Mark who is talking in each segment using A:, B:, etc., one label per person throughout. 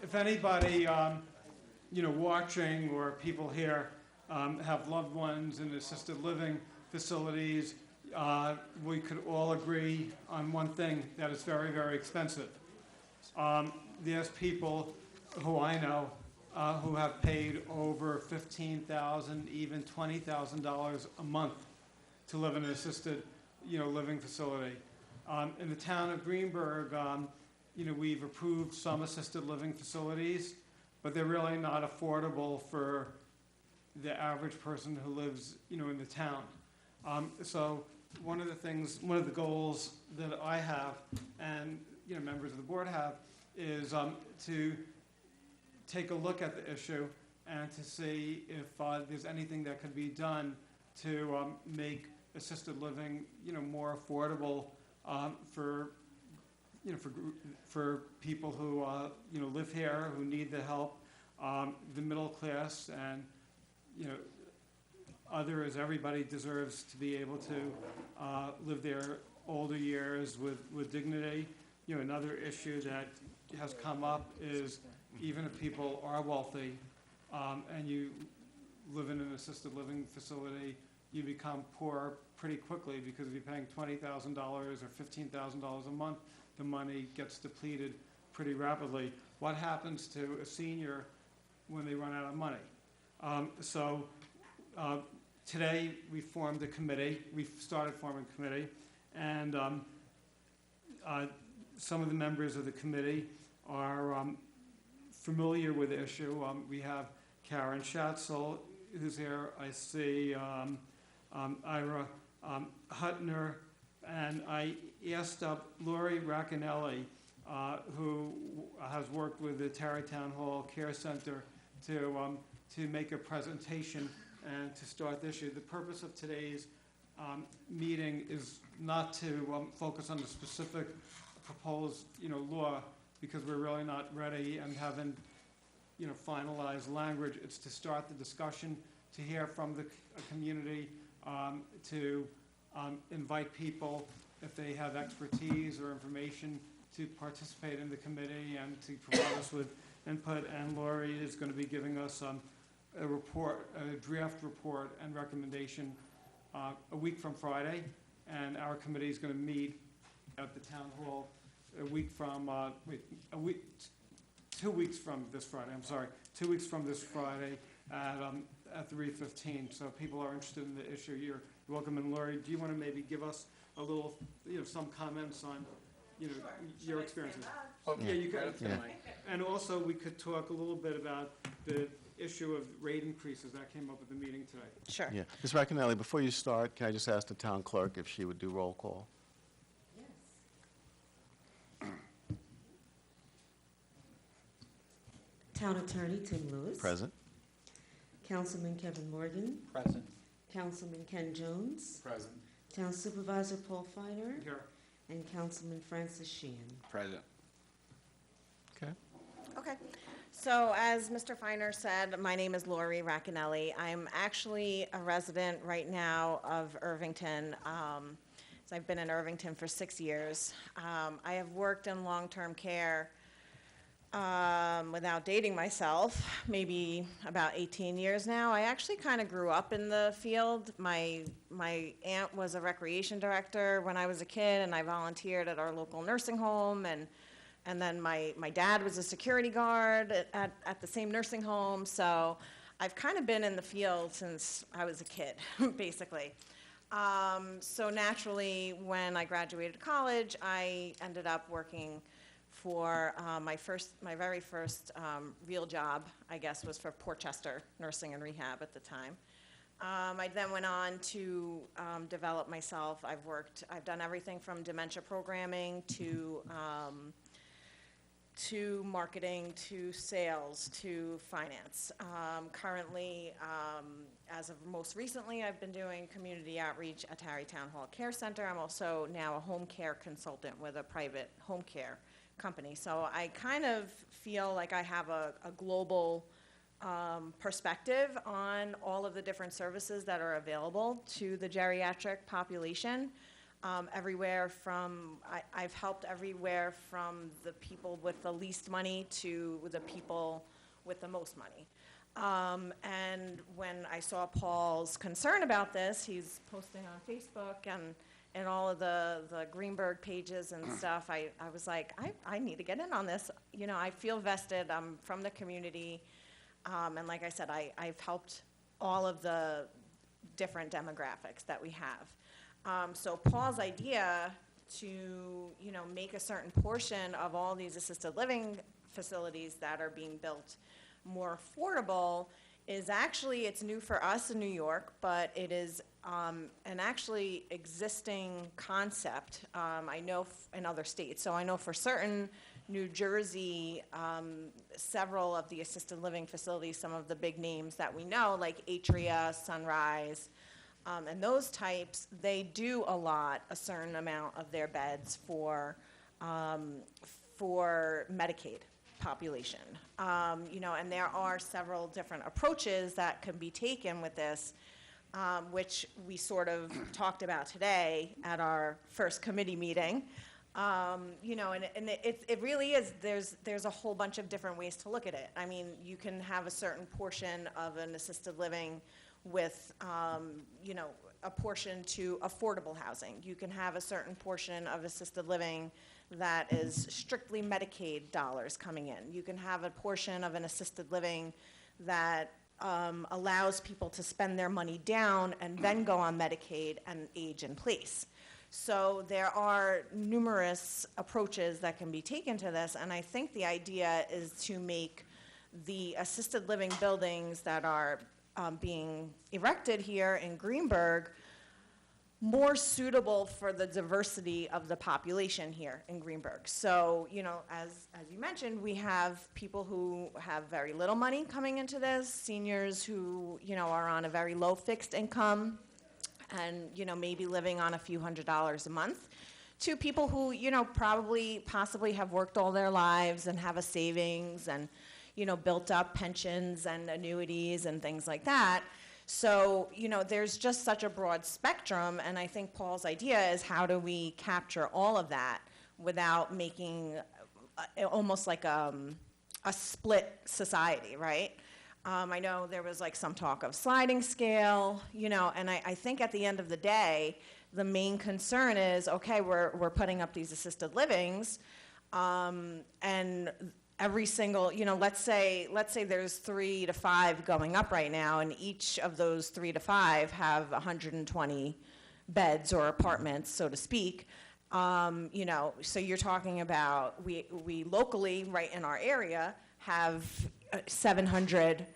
A: If anybody, watching or people here have loved ones in assisted living facilities, we could all agree on one thing, that it's very, very expensive. There's people who I know who have paid over $15,000, even $20,000 a month to live in an assisted, living facility. In the town of Greenburgh, we've approved some assisted living facilities, but they're really not affordable for the average person who lives, in the town. So one of the goals that I have and, members of the board have is to take a look at the issue and to see if there's anything that could be done to make assisted living, more affordable for people who live here, who need the help, the middle class, and others. Everybody deserves to be able to live their older years with dignity. Another issue that has come up is even if people are wealthy and you live in an assisted living facility, you become poor pretty quickly because if you're paying $20,000 or $15,000 a month, the money gets depleted pretty rapidly. What happens to a senior when they run out of money? Today we formed a committee. We've started forming a committee, and some of the members of the committee are familiar with the issue. We have Karen Schatzel, who's here. I see Ira Hutner, and I asked Lori Racanelli, who has worked with the Tarrytown Hall Care Center, to make a presentation and to start the issue. The purpose of today's meeting is not to focus on the specific proposed, law, because we're really not ready and haven't, finalized language. It's to start the discussion, to hear from the community, to invite people, if they have expertise or information, to participate in the committee and to provide us with input. And Lori is going to be giving us a report, a draft report and recommendation a week from Friday. And our committee is going to meet at the town hall a week from, 2 weeks from this Friday, 2 weeks from this Friday at 3:15. So if people are interested in the issue, you're welcome. And Lori, do you want to maybe give us a little, some comments on, your experiences? Yeah, you could. Yeah. And also, we could talk a little bit about the issue of rate increases that came up at the meeting today.
B: Sure.
C: Yeah. Ms. Racanelli, before you start, can I just ask the town clerk if she would do roll call?
D: Town Attorney Tim Lewis.
C: Present.
D: Councilman Kevin Morgan.
E: Present.
D: Councilman Ken Jones.
E: Present.
D: Town Supervisor Paul Feiner.
A: Here.
D: And Councilman Francis Sheehan.
E: Present.
C: Okay.
B: Okay. So as Mr. Feiner said, my name is Lori Racanelli. I'm actually a resident right now of Irvington. So I've been in Irvington for 6 years. I have worked in long-term care without dating myself, maybe about 18 years now. I actually kind of grew up in the field. My aunt was a recreation director when I was a kid, and I volunteered at our local nursing home, and then my dad was a security guard at the same nursing home. So I've kind of been in the field since I was a kid, basically. So naturally, when I graduated college, I ended up working for my very first real job, I guess, was for Portchester Nursing and Rehab at the time. I then went on to develop myself. I've done everything from dementia programming to marketing, to sales, to finance. Currently, as of most recently, I've been doing community outreach at Tarrytown Hall Care Center. I'm also now a home care consultant with a private home care company. So I kind of feel like I have a global perspective on all of the different services that are available to the geriatric population. everywhere from, I've helped everywhere from the people with the least money to the people with the most money. And when I saw Paul's concern about this, he's posting on Facebook and all of the Greenburgh pages and stuff, I was like, I need to get in on this. You know, I feel vested, I'm from the community, and like I said, I've helped all of the different demographics that we have. So Paul's idea to, you know, make a certain portion of all these assisted living facilities that are being built more affordable is actually, it's new for us in New York, but it is an actually existing concept, I know in other states. So I know for certain, New Jersey, several of the assisted living facilities, some of the big names that we know, like Atria, Sunrise, and those types, they do allot a certain amount of their beds for Medicaid population. You know, and there are several different approaches that can be taken with this, which we sort of talked about today at our first committee meeting. You know, and it really is, there's a whole bunch of different ways to look at it. I mean, you can have a certain portion of an assisted living with, you know, a portion to affordable housing. You can have a certain portion of assisted living that is strictly Medicaid dollars coming in. You can have a portion of an assisted living that allows people to spend their money down and then go on Medicaid and age in place. So there are numerous approaches that can be taken to this, and I think the idea is to make the assisted living buildings that are being erected here in Greenburgh more suitable for the diversity of the population here in Greenburgh. So, you know, as you mentioned, we have people who have very little money coming into this, seniors who, you know, are on a very low fixed income and, you know, maybe living on a few $100s a month, to people who, you know, possibly have worked all their lives and have a savings and, you know, built up pensions and annuities and things like that. So, you know, there's just such a broad spectrum, and I think Paul's idea is how do we capture all of that without making almost like a split society, right? I know there was like some talk of sliding scale, you know, and I think at the end of the day, the main concern is, okay, we're putting up these assisted livings, and every single, you know, let's say there's 3 to 5 going up right now, and each of those 3 to 5 have 120 beds or apartments, so to speak. You know, so you're talking about, we locally, right in our area, have 700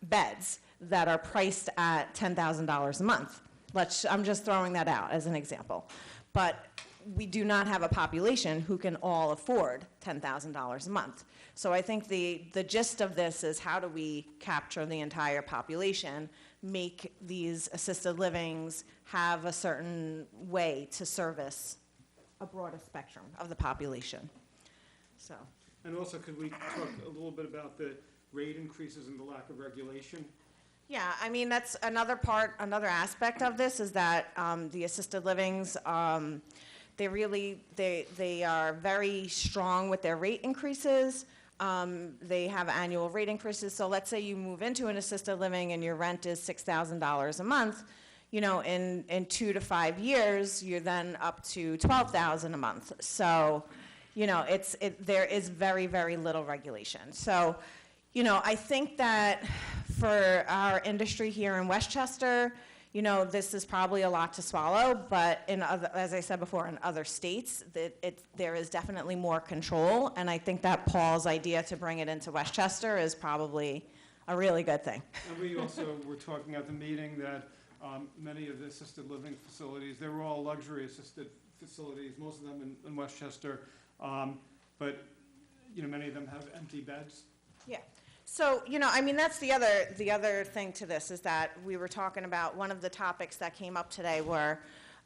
B: beds that are priced at $10,000 a month. I'm just throwing that out as an example. But we do not have a population who can all afford $10,000 a month. So I think the gist of this is how do we capture the entire population, make these assisted livings have a certain way to service a broader spectrum of the population. So.
A: And also, could we talk a little bit about the rate increases and the lack of regulation?
B: Yeah, I mean, that's another another aspect of this is that the assisted livings, they are very strong with their rate increases. They have annual rate increases. So let's say you move into an assisted living and your rent is $6,000 a month. You know, in 2 to 5 years, you're then up to $12,000 a month. So, you know, there is very, very little regulation. So, you know, I think that for our industry here in Westchester, you know, this is probably a lot to swallow, but as I said before, in other states, there is definitely more control, and I think that Paul's idea to bring it into Westchester is probably a really good thing.
A: And we also were talking at the meeting that many of the assisted living facilities, they were all luxury assisted facilities, most of them in Westchester, but, you know, many of them have empty beds.
B: Yeah. So, you know, I mean, that's the other thing to this is that we were talking about one of the topics that came up today were,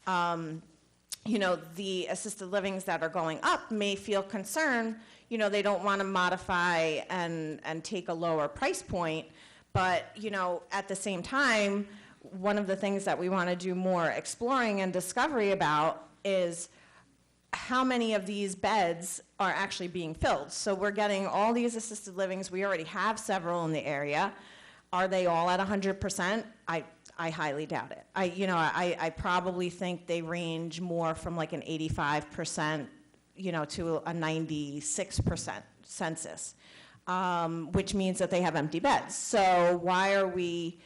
B: you know, the assisted livings that are going up may feel concerned, you know, they don't want to modify and take a lower price point, but, you know, at the same time, one of the things that we want to do more exploring and discovery about is how many of these beds are actually being filled. So we're getting all these assisted livings. We already have several in the area. Are they all at 100%? I highly doubt it. I probably think they range more from like an 85%, to a 96% census, which means that they have empty beds. So why are we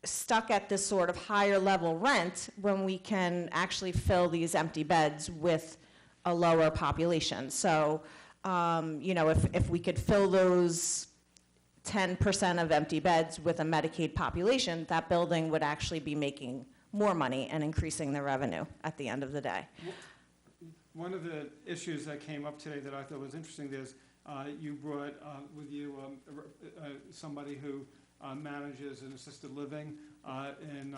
B: stuck at this sort of higher level rent when we can actually fill these empty beds with a lower population? So, if we could fill those 10% of empty beds with a Medicaid population, that building would actually be making more money and increasing the revenue at the end of the day.
A: One of the issues that came up today that I thought was interesting is you brought with you somebody who manages an assisted living in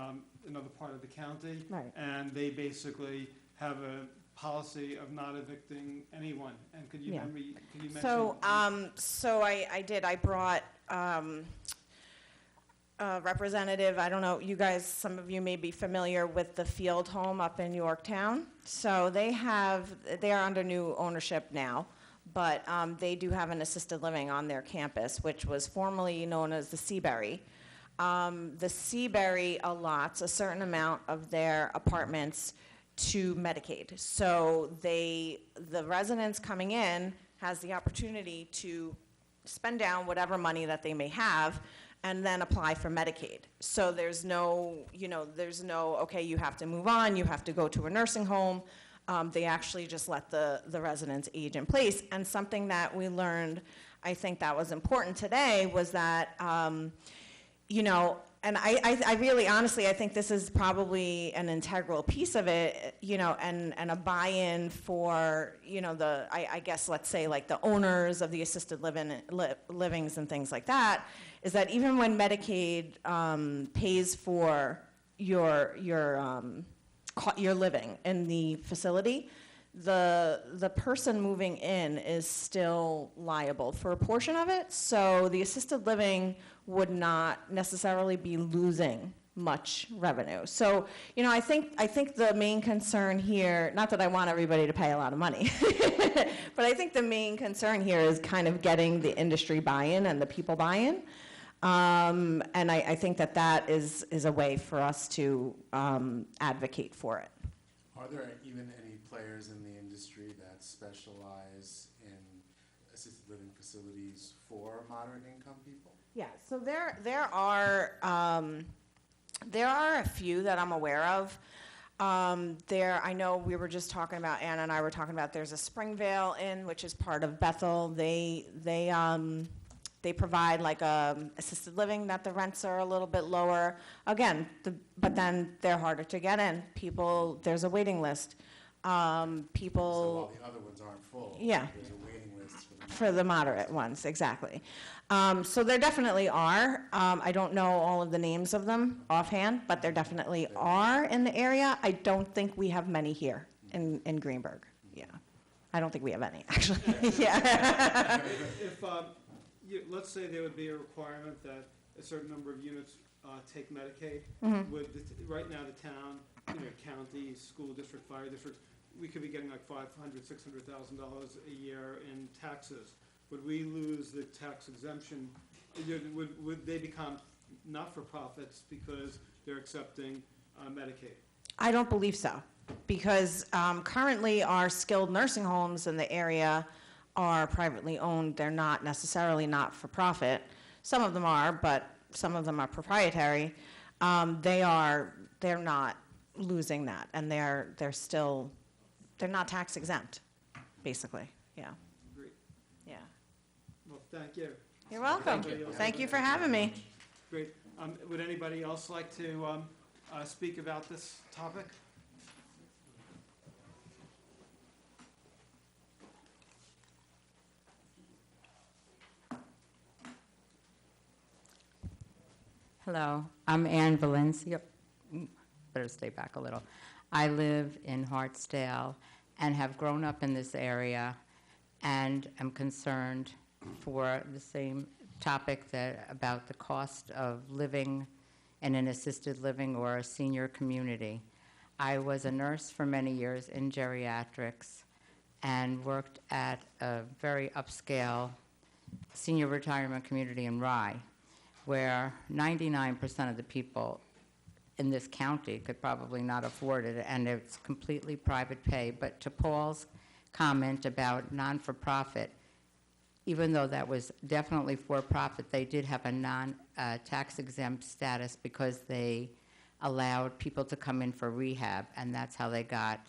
A: another part of the county.
B: Right.
A: And they basically have a policy of not evicting anyone. And could you mention?
B: So I did. I brought a representative. I don't know, you guys, some of you may be familiar with the Field Home up in Yorktown. So they are under new ownership now, but they do have an assisted living on their campus, which was formerly known as the Seabury. The Seabury allots a certain amount of their apartments to Medicaid. So the residents coming in has the opportunity to spend down whatever money that they may have and then apply for Medicaid. So there's no, okay, you have to move on, you have to go to a nursing home. They actually just let the residents age in place. And something that we learned, I think that was important today, was that, and I really, honestly, I think this is probably an integral piece of it, and a buy-in for, I guess, let's say, like the owners of the assisted livings and things like that, is that even when Medicaid pays for your living in the facility, the person moving in is still liable for a portion of it. So the assisted living would not necessarily be losing much revenue. So, I think the main concern here, not that I want everybody to pay a lot of money, but I think the main concern here is kind of getting the industry buy-in and the people buy-in. And I think that is a way for us to advocate for it.
E: Are there even any players in the industry that specialize in assisted living facilities for moderate income people?
B: Yeah, so there are a few that I'm aware of. I know we were just talking about, Anna and I were talking about, there's a Springvale Inn, which is part of Bethel. They provide like assisted living that the rents are a little bit lower. Again, but then they're harder to get in. There's a waiting list.
E: So while the other ones aren't full,
B: Yeah.
E: there's a waiting list
B: For the moderate ones, exactly. So there definitely are. I don't know all of the names of them offhand, but there definitely are in the area. I don't think we have many here in Greenburgh. Yeah, I don't think we have any, actually. Yeah.
A: If let's say there would be a requirement that a certain number of units take Medicaid, would right now the town, county, school district, fire districts, we could be getting like $500,000, $600,000 a year in taxes. Would we lose the tax exemption? Would they become not-for-profits because they're accepting Medicaid?
B: I don't believe so, because currently our skilled nursing homes in the area are privately owned. They're not necessarily not-for-profit. Some of them are, but some of them are proprietary. They're not losing that, and they're not tax exempt, basically. Yeah.
A: Great.
B: Yeah.
A: Well, thank you.
B: You're welcome. Thank you for having me.
A: Great. Would anybody else like to speak about this topic?
F: Hello, I'm Ann Valencia. Better stay back a little. I live in Hartsdale and have grown up in this area and am concerned for the same topic about the cost of living in an assisted living or a senior community. I was a nurse for many years in geriatrics and worked at a very upscale senior retirement community in Rye, where 99% of the people in this county could probably not afford it, and it's completely private pay. But to Paul's comment about non-for-profit, even though that was definitely for-profit, they did have a non-tax exempt status because they allowed people to come in for rehab, and that's how they got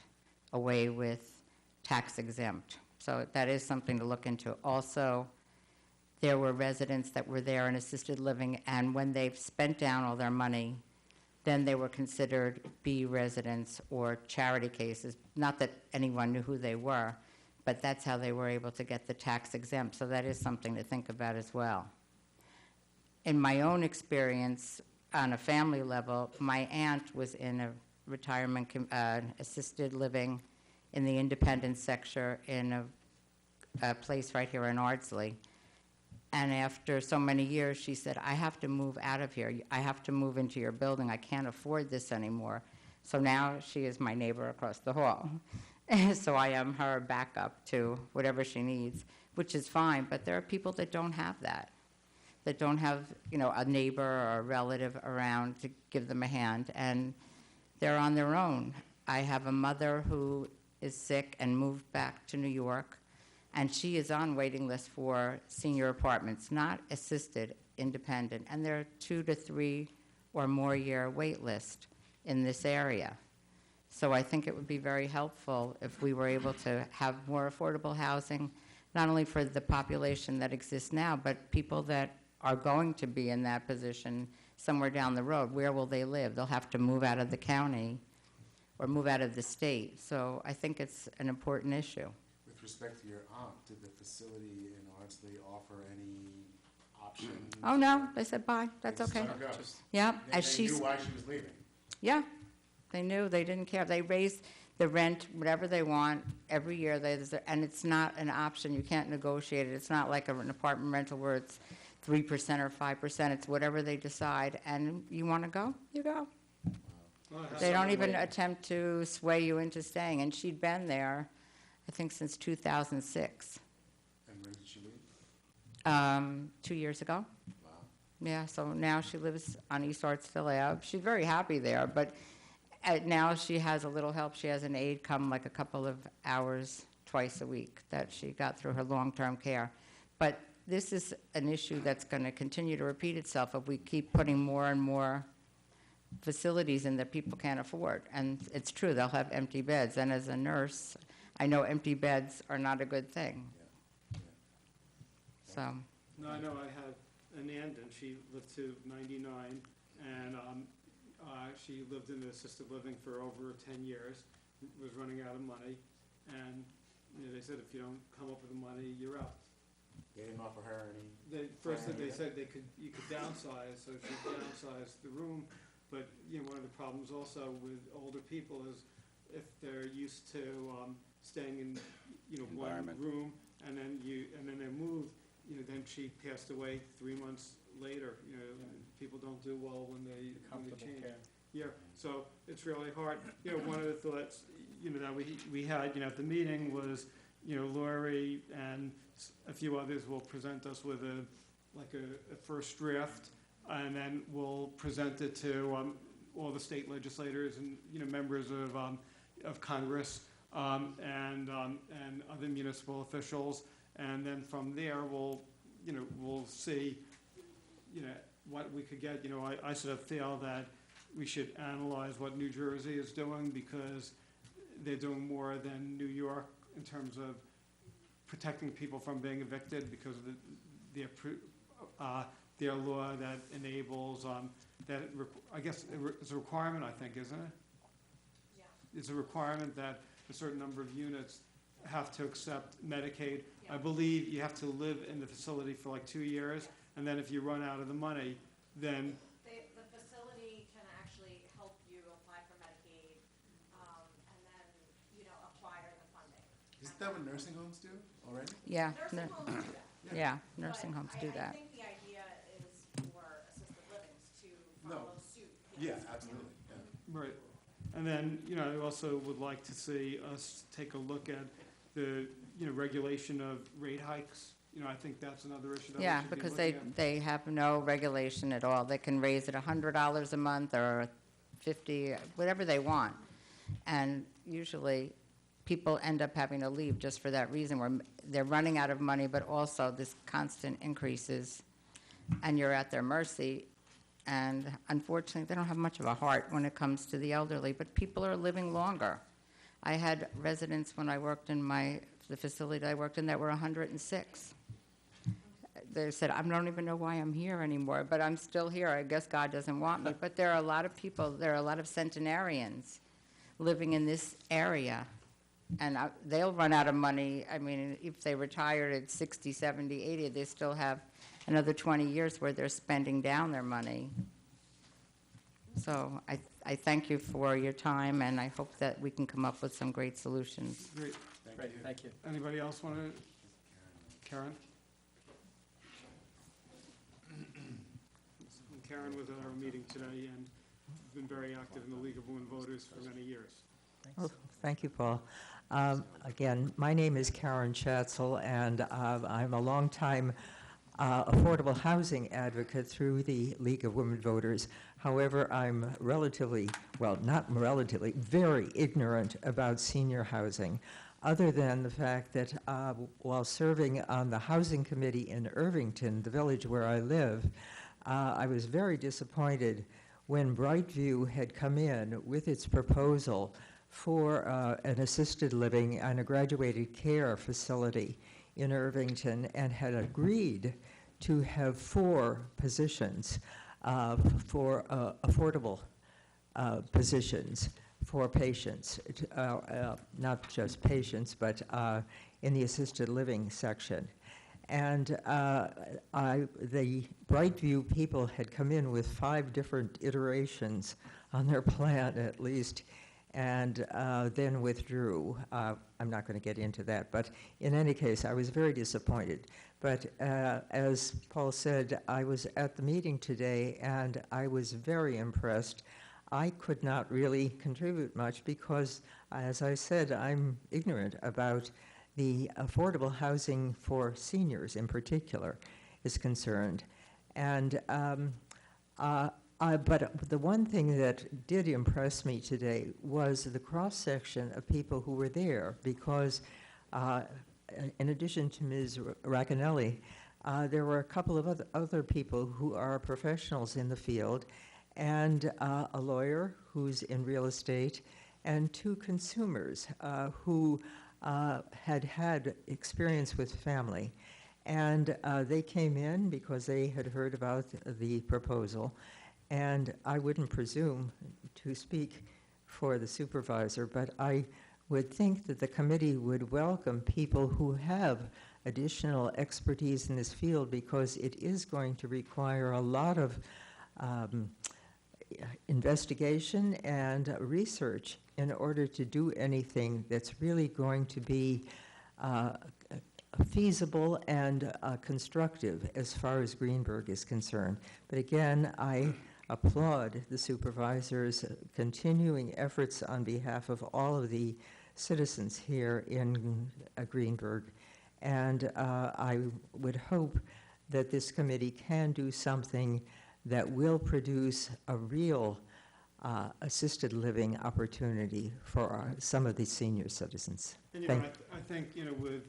F: away with tax exempt. So that is something to look into. Also, there were residents that were there in assisted living, and when they've spent down all their money, then they were considered B residents or charity cases. Not that anyone knew who they were, but that's how they were able to get the tax exempt. So that is something to think about as well. In my own experience, on a family level, my aunt was in a retirement assisted living in the independent sector in a place right here in Ardsley. And after so many years, she said, I have to move out of here. I have to move into your building. I can't afford this anymore. So now she is my neighbor across the hall. So I am her backup to whatever she needs, which is fine. But there are people that don't have that don't have, a neighbor or a relative around to give them a hand, and they're on their own. I have a mother who is sick and moved back to New York, and she is on waiting list for senior apartments, not assisted, independent, and there are 2 to 3 or more year wait list in this area. So I think it would be very helpful if we were able to have more affordable housing, not only for the population that exists now, but people that are going to be in that position somewhere down the road. Where will they live? They'll have to move out of the county or move out of the state. So I think it's an important issue.
E: With respect to your aunt, did the facility in Ardsley offer any options?
F: Oh, no, they said bye, that's
E: They just
F: okay.
E: let her go?
F: Yeah,
E: They
F: as she's,
E: knew why she was leaving.
F: yeah, they knew, they didn't care. They raised the rent, whatever they want, every year, and it's not an option. You can't negotiate it. It's not like an apartment rental where it's 3% or 5%. It's whatever they decide, and you want to go, you go. They don't even attempt to sway you into staying, and she'd been there, I think, since 2006,
E: And when did she leave?
F: 2 years ago.
E: Wow.
F: Yeah, so now she lives on East Hartsville Ave. She's very happy there, but now she has a little help. She has an aide come like a couple of hours twice a week that she got through her long-term care. But this is an issue that's going to continue to repeat itself if we keep putting more and more facilities in that people can't afford. And it's true, they'll have empty beds. And as a nurse, I know empty beds are not a good thing.
E: Yeah.
F: So,
A: No, I know I have an aunt, and she lived to 99, and she lived in assisted living for over 10 years, was running out of money, and they said, if you don't come up with the money, you're out.
E: They didn't offer her any.
A: First, they said you could downsize, so she downsized the room, but one of the problems also with older people is if they're used to staying in one
C: Environment.
A: room, and then they moved, then she passed away 3 months later. People don't do well when they change. Yeah, so it's really hard. One of the thoughts that we had at the meeting was Lori and a few others will present us with a first draft, and then we'll present it to all the state legislators and members of Congress and other municipal officials, and then from there we'll see what we could get. I sort of feel that we should analyze what New Jersey is doing, because they're doing more than New York in terms of protecting people from being evicted because of their law that enables I guess it's a requirement, I think, isn't it? Yeah. It's a requirement that a certain number of units have to accept Medicaid.
B: Yeah.
A: I believe you have to live in the facility for like 2 years, and then if you run out of the money, then
B: The facility can actually help you apply for Medicaid, and then, acquire the funding.
E: Isn't that what nursing homes do already?
F: yeah,
B: Nursing homes do that.
F: yeah, nursing homes do
B: I
F: that.
B: think the idea is for assisted livings to
E: No.
B: follow suit.
E: Yeah, absolutely. Yeah.
A: right. And then, I also would like to see us take a look at the, regulation of rate hikes. I think that's another issue that we
F: Yeah,
A: should be
F: because
A: looking at.
F: they have no regulation at all. They can raise it $100 a month or 50, whatever they want. And usually, people end up having to leave just for that reason, where they're running out of money, but also this constant increases, and you're at their mercy. And unfortunately, they don't have much of a heart when it comes to the elderly, but people are living longer. I had residents when I worked in the facility that I worked in that were 106. They said, I don't even know why I'm here anymore, but I'm still here. I guess God doesn't want me. But there are a lot of people, there are a lot of centenarians living in this area, and they'll run out of money. I mean, if they retired at 60, 70, 80, they still have another 20 years where they're spending down their money. So I thank you for your time, and I hope that we can come up with some great solutions.
A: Great.
G: Great, thank you.
A: Anybody else want to? Karen? Karen was at our meeting today and been very active in the League of Women Voters for many years.
H: Oh, thank you, Paul. Again, my name is Karen Schatzel, and I'm a longtime affordable housing advocate through the League of Women Voters. However, I'm very ignorant about senior housing, other than the fact that while serving on the Housing Committee in Irvington, the village where I live, I was very disappointed when Brightview had come in with its proposal for an assisted living and a graduated care facility in Irvington, and had agreed to have 4 positions for affordable positions for patients, not just patients, but in the assisted living section. And the Brightview people had come in with 5 different iterations on their plan, at least, and then withdrew. I'm not going to get into that, but in any case, I was very disappointed. But as Paul said, I was at the meeting today, and I was very impressed. I could not really contribute much because, as I said, I'm ignorant about the affordable housing for seniors in particular is concerned. And but the one thing that did impress me today was the cross-section of people who were there, because in addition to Ms. Racanelli, there were a couple of other people who are professionals in the field, and a lawyer who's in real estate, and 2 consumers who had experience with family. And they came in because they had heard about the proposal. And I wouldn't presume to speak for the supervisor, but I would think that the committee would welcome people who have additional expertise in this field, because it is going to require a lot of investigation and research in order to do anything that's really going to be feasible and constructive as far as Greenburgh is concerned. But again, I applaud the supervisor's continuing efforts on behalf of all of the citizens here in Greenburgh. And I would hope that this committee can do something that will produce a real assisted living opportunity for some of these senior citizens.
A: And, I think, with,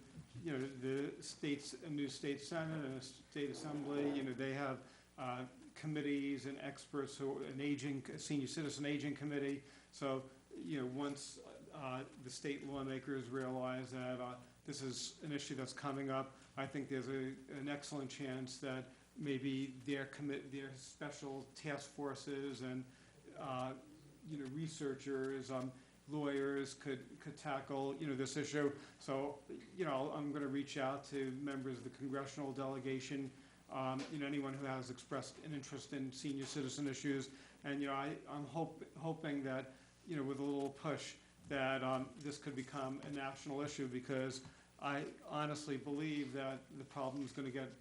A: the states, a new state senate and a state assembly, they have committees and experts who, a senior citizen aging committee. So, once the state lawmakers realize that this is an issue that's coming up, I think there's an excellent chance that maybe their special task forces and researchers, lawyers could tackle this issue. So I'm going to reach out to members of the congressional delegation, anyone who has expressed an interest in senior citizen issues, and I'm hoping that with a little push that this could become a national issue, because I honestly believe that the problem is going to get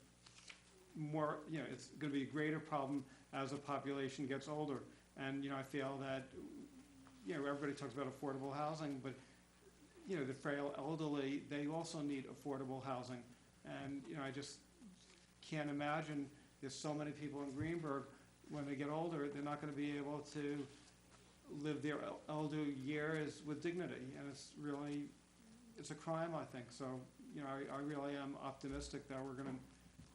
A: more, it's going to be a greater problem as the population gets older. And, I feel that everybody talks about affordable housing, but, the frail elderly, they also need affordable housing. And, I just can't imagine, there's so many people in Greenburgh, when they get older, they're not gonna be able to live their elder years with dignity. And it's a crime, I think. So, I really am optimistic that we're gonna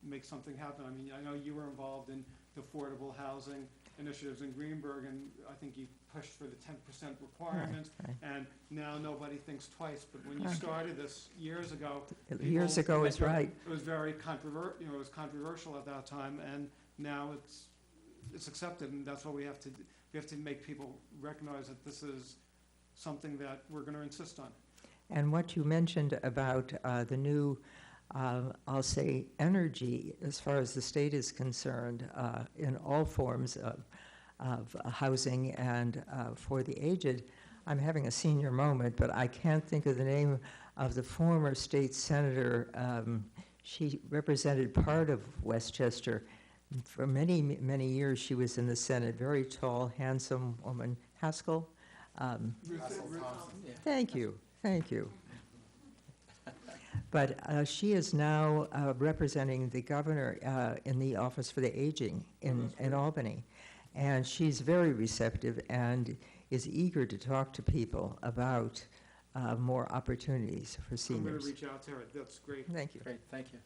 A: make something happen. I mean, I know you were involved in the affordable housing initiatives in Greenburgh, and I think you pushed for the 10% requirement,
H: Right.
A: and now nobody thinks twice. But when you started this years ago,
H: Years ago is right.
A: it was very it was controversial at that time, and now it's accepted, and that's what we have to do. We have to make people recognize that this is something that we're going to insist on.
H: And what you mentioned about the new, I'll say, energy as far as the state is concerned in all forms of housing and for the aged, I'm having a senior moment, but I can't think of the name of the former state senator. She represented part of Westchester. For many, many years, she was in the Senate, very tall, handsome woman. Haskell? Thank you. But she is now representing the governor in the Office for the Aging in Albany. And she's very receptive and is eager to talk to people about more opportunities for
A: I'm
H: seniors.
A: going to reach out to her. That's great.
H: Thank you.
G: Great, thank you.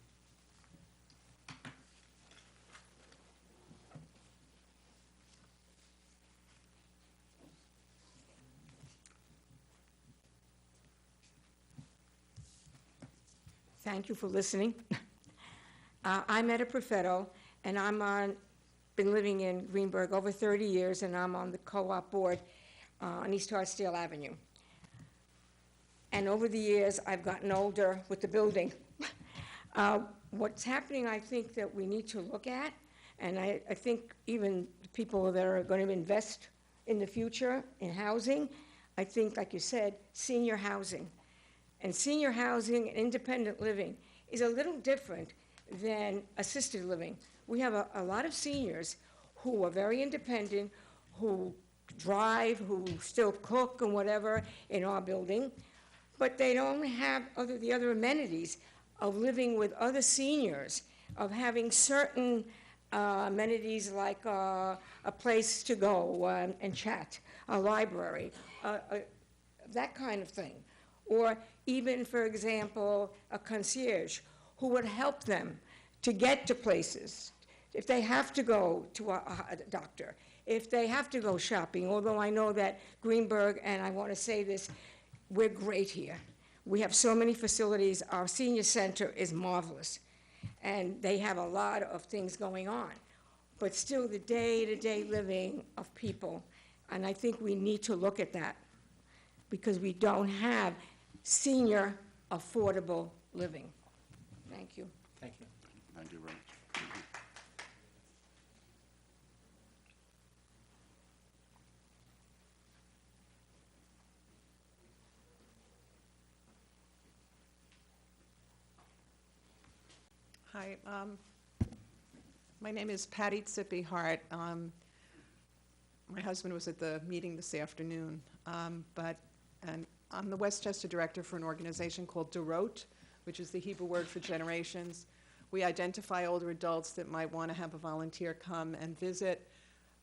I: Thank you for listening. I'm Etta Profetto, and been living in Greenburgh over 30 years, and I'm on the co-op board on East Hartsdale Avenue. And over the years, I've gotten older with the building. What's happening, I think, that we need to look at, and I think even people that are going to invest in the future in housing, I think, like you said, senior housing. And senior housing and independent living is a little different than assisted living. We have a lot of seniors who are very independent, who drive, who still cook and whatever in our building, but they don't have the other amenities of living with other seniors, of having certain amenities like a place to go and chat, a library, that kind of thing. Or even, for example, a concierge who would help them to get to places. If they have to go to a doctor, if they have to go shopping, although I know that Greenburgh, and I want to say this, we're great here. We have so many facilities. Our senior center is marvelous, and they have a lot of things going on. But still, the day-to-day living of people, and I think we need to look at that because we don't have senior affordable living. Thank you.
G: Thank you.
C: Thank you very much.
J: Hi, my name is Patty Tsippi Hart. My husband was at the meeting this afternoon, and I'm the Westchester director for an organization called Dorot, which is the Hebrew word for generations. We identify older adults that might want to have a volunteer come and visit,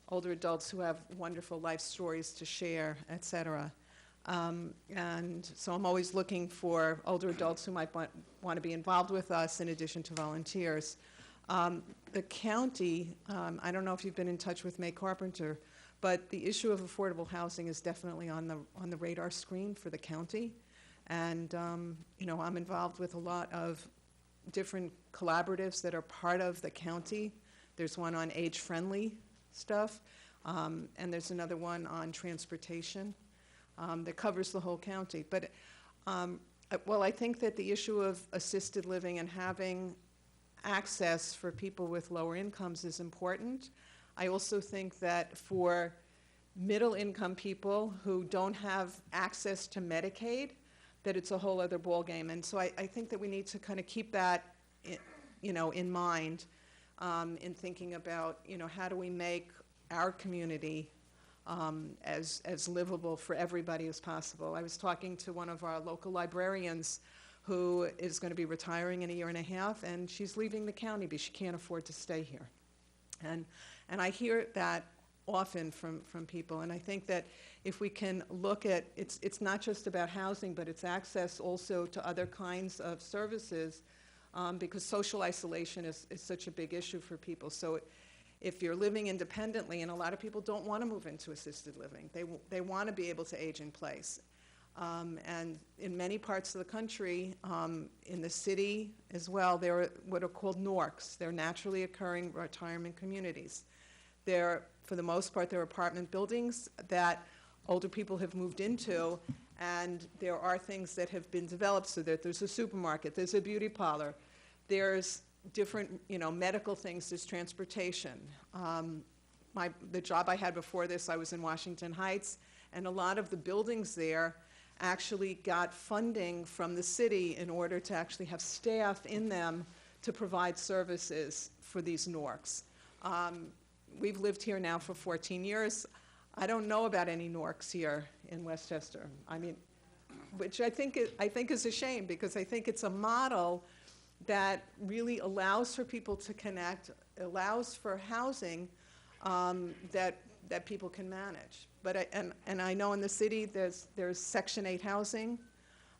J: older adults who have wonderful life stories to share, et cetera. And so I'm always looking for older adults who might want to be involved with us in addition to volunteers. The county, I don't know if you've been in touch with May Carpenter, but the issue of affordable housing is definitely on the radar screen for the county. And I'm involved with a lot of different collaboratives that are part of the county. There's one on age-friendly stuff, and there's another one on transportation that covers the whole county. But, I think that the issue of assisted living and having access for people with lower incomes is important. I also think that for middle-income people who don't have access to Medicaid, that it's a whole other ballgame. And so I think that we need to kind of keep that, in mind in thinking about, how do we make our community as livable for everybody as possible. I was talking to one of our local librarians who is going to be retiring in a year and a half, and she's leaving the county because she can't afford to stay here. And I hear that often from people, and I think that if we can look at, it's not just about housing, but it's access also to other kinds of services, because social isolation is such a big issue for people. So if you're living independently, and a lot of people don't want to move into assisted living, they want to be able to age in place. And in many parts of the country, in the city as well, there are what are called NORCs. They're naturally occurring retirement communities. They're, for the most part, they're apartment buildings that older people have moved into, and there are things that have been developed so that there's a supermarket, there's a beauty parlor, there's different, medical things, there's transportation. The job I had before this, I was in Washington Heights, and a lot of the buildings there actually got funding from the city in order to actually have staff in them to provide services for these NORCs. We've lived here now for 14 years. I don't know about any NORCs here in Westchester. I mean, which I think is a shame, because I think it's a model that really allows for people to connect, allows for housing that people can manage. But I know in the city there's Section 8 housing.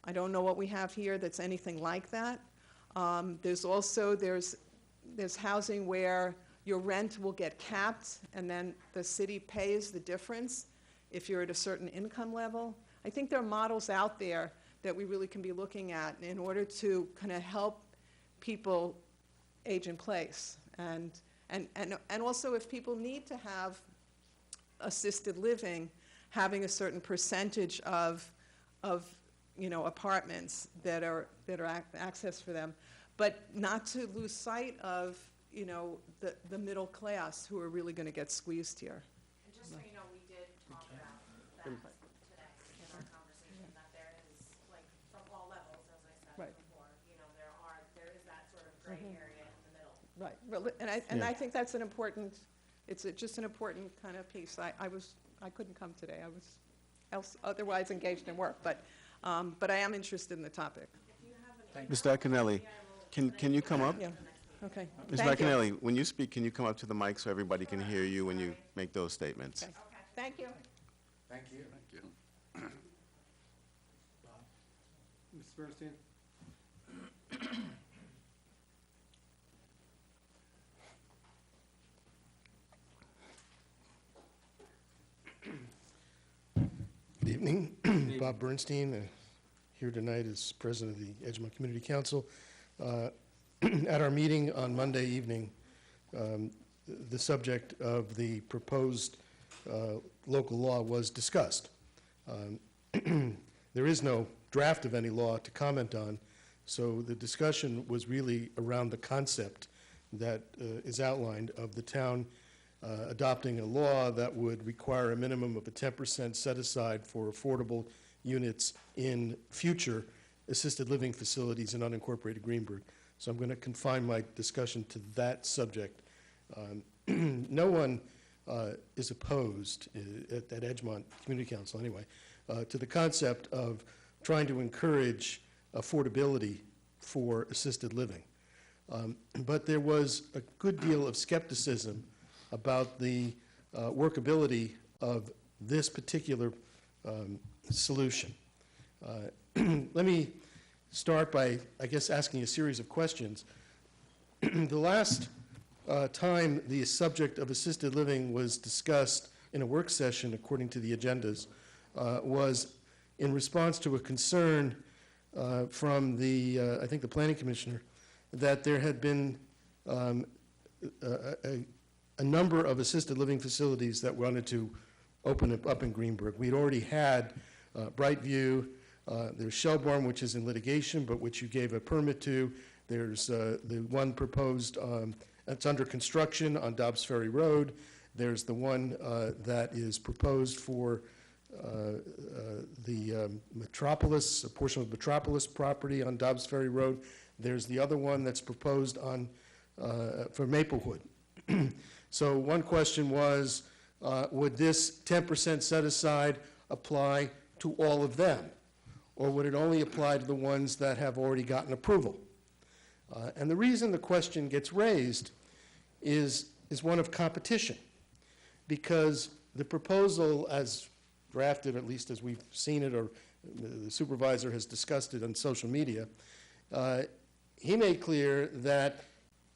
J: I don't know what we have here that's anything like that. There's also there's housing where your rent will get capped, and then the city pays the difference if you're at a certain income level. I think there are models out there that we really can be looking at in order to kind of help people age in place. And also, if people need to have assisted living, having a certain percentage of apartments that are access for them, but not to lose sight of the middle class who are really going to get squeezed here.
B: And just so you know, we did talk about that today in our conversation, that there is, like, from all levels, as I said
J: Right.
B: before, there is that sort of gray area in the middle.
J: Right. Well, and I think that's an important, just an important kind of piece. I couldn't come today. I was otherwise engaged in work, but I am interested in the topic.
C: Mr. Iaconelli, can you come up?
J: Yeah. Okay.
C: Mr.
J: Thank you.
C: Iaconelli, when you speak, can you come up to the mic so everybody can hear you when you make those statements?
J: Okay. Thank you.
E: Thank you.
A: Mr. Bernstein?
G: Good evening. Bob Bernstein, here tonight as president of the Edgemont Community Council. At our meeting on Monday evening, the subject of the proposed local law was discussed. There is no draft of any law to comment on, so the discussion was really around the concept that is outlined of the town adopting a law that would require a minimum of a 10% set aside for affordable units in future assisted living facilities in unincorporated Greenburgh. So I'm going to confine my discussion to that subject. No one is opposed at Edgemont Community Council anyway to the concept of trying to encourage affordability for assisted living. But there was a good deal of skepticism about the workability of this particular solution. Let me start by, I guess, asking a series of questions. The last time the subject of assisted living was discussed in a work session, according to the agendas, was in response to a concern from I think the planning commissioner, that there had been a number of assisted living facilities that wanted to open up in Greenburgh. We'd already had Brightview. There's Shelbourne, which is in litigation, but which you gave a permit to. There's the one proposed that's under construction on Dobbs Ferry Road. There's the one that is proposed for the Metropolis, a portion of Metropolis property on Dobbs Ferry Road. There's the other one that's proposed on for Maplewood. So one question was, would this 10% set aside apply to all of them? Or would it only apply to the ones that have already gotten approval? And the reason the question gets raised is one of competition, because the proposal as drafted, at least as we've seen it, or the supervisor has discussed it on social media, he made clear that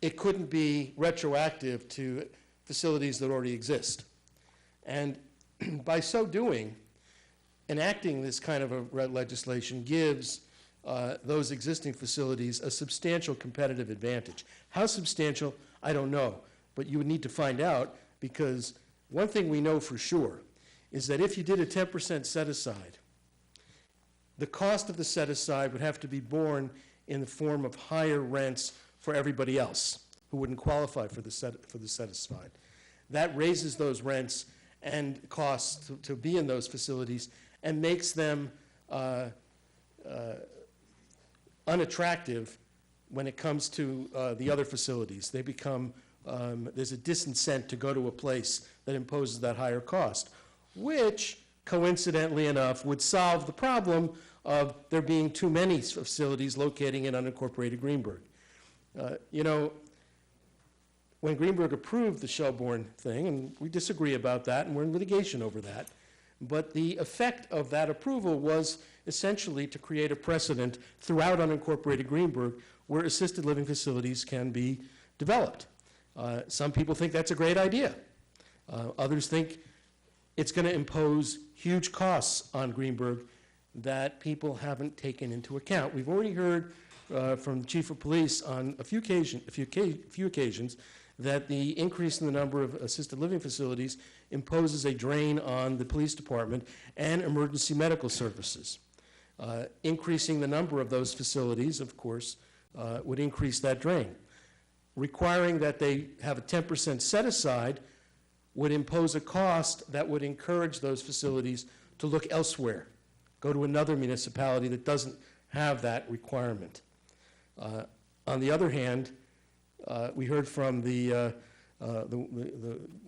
G: it couldn't be retroactive to facilities that already exist. And by so doing, enacting this kind of a legislation gives those existing facilities a substantial competitive advantage. How substantial, I don't know, but you would need to find out, because one thing we know for sure is that if you did a 10% set-aside, the cost of the set-aside would have to be borne in the form of higher rents for everybody else who wouldn't qualify for the set-aside. That raises those rents and costs to be in those facilities and makes them unattractive when it comes to the other facilities. They become, there's a disincent to go to a place that imposes that higher cost, which, coincidentally enough, would solve the problem of there being too many facilities locating in unincorporated Greenburgh. You know, when Greenburgh approved the Shelbourne thing, and we disagree about that, and we're in litigation over that, but the effect of that approval was essentially to create a precedent throughout unincorporated Greenburgh where assisted living facilities can be developed. Some people think that's a great idea. Others think it's going to impose huge costs on Greenburgh that people haven't taken into account. We've already heard from the Chief of Police on a few occasions that the increase in the number of assisted living facilities imposes a drain on the police department and emergency medical services. Increasing the number of those facilities, of course, would increase that drain. Requiring that they have a 10% set aside would impose a cost that would encourage those facilities to look elsewhere, go to another municipality that doesn't have that requirement. On the other hand, we heard from the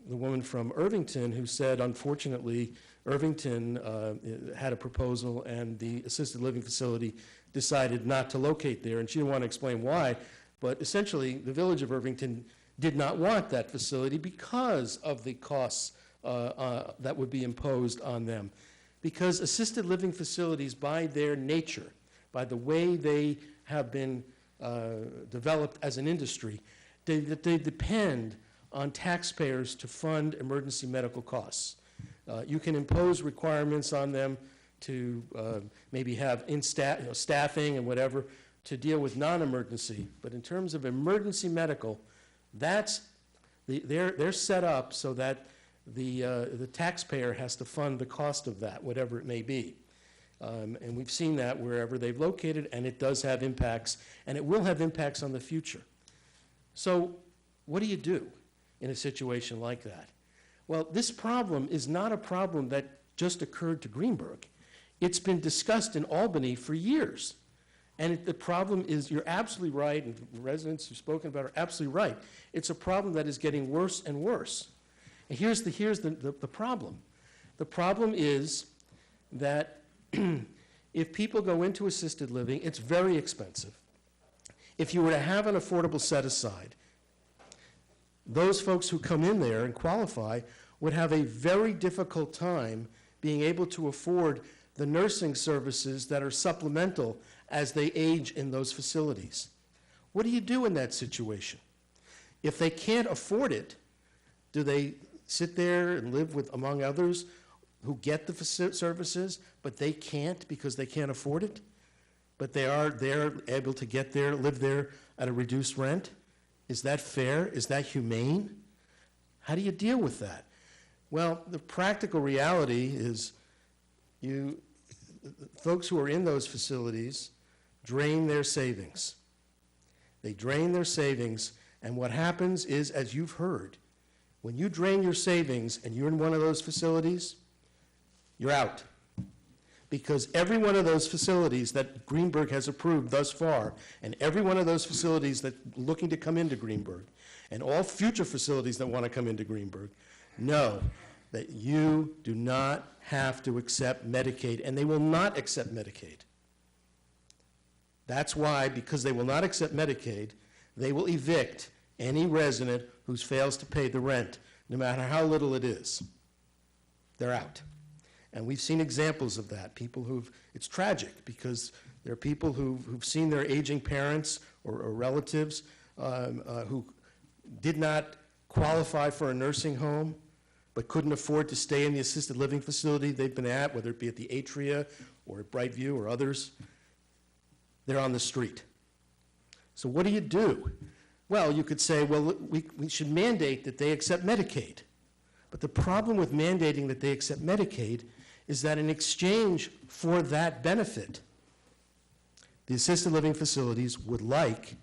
G: woman from Irvington who said, unfortunately, Irvington had a proposal and the assisted living facility decided not to locate there, and she didn't want to explain why, but essentially the village of Irvington did not want that facility because of the costs that would be imposed on them. Because assisted living facilities, by their nature, by the way they have been developed as an industry, they depend on taxpayers to fund emergency medical costs. You can impose requirements on them to maybe have staffing and whatever to deal with non-emergency, but in terms of emergency medical, they're set up so that the taxpayer has to fund the cost of that, whatever it may be. And we've seen that wherever they've located, and it does have impacts, and it will have impacts on the future. So what do you do in a situation like that? Well, this problem is not a problem that just occurred to Greenburgh. It's been discussed in Albany for years. And the problem is, you're absolutely right, and residents who've spoken about it are absolutely right. It's a problem that is getting worse and worse. And here's the problem. The problem is that if people go into assisted living, it's very expensive. If you were to have an affordable set-aside, those folks who come in there and qualify would have a very difficult time being able to afford the nursing services that are supplemental as they age in those facilities. What do you do in that situation? If they can't afford it, do they sit there and live with, among others, who get the services, but they can't because they can't afford it? But they're able to get there, live there at a reduced rent? Is that fair? Is that humane? How do you deal with that? Well, the practical reality is folks who are in those facilities drain their savings. They drain their savings, and what happens is, as you've heard, when you drain your savings and you're in one of those facilities, you're out. Because every one of those facilities that Greenburgh has approved thus far, and every one of those facilities that are looking to come into Greenburgh, and all future facilities that want to come into Greenburgh, know that you do not have to accept Medicaid, and they will not accept Medicaid. That's why, because they will not accept Medicaid, they will evict any resident who fails to pay the rent, no matter how little it is. They're out. And we've seen examples of that. It's tragic, because there are people who've seen their aging parents or relatives who did not qualify for a nursing home, but couldn't afford to stay in the assisted living facility they've been at, whether it be at the Atria or at Brightview or others. They're on the street. So what do you do? Well, you could say, well, we should mandate that they accept Medicaid. But the problem with mandating that they accept Medicaid is that in exchange for that benefit, the assisted living facilities would like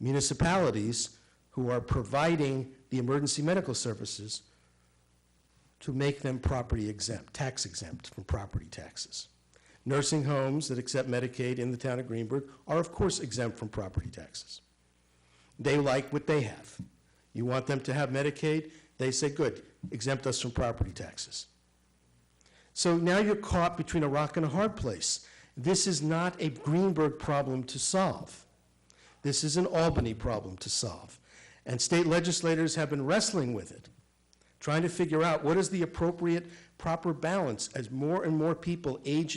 G: municipalities who are providing the emergency medical services to make them property exempt, tax exempt from property taxes. Nursing homes that accept Medicaid in the town of Greenburgh are, of course, exempt from property taxes. They like what they have. You want them to have Medicaid? They say, good, exempt us from property taxes. So now you're caught between a rock and a hard place. This is not a Greenburgh problem to solve. This is an Albany problem to solve. And state legislators have been wrestling with it, trying to figure out what is the appropriate, proper balance as more and more people age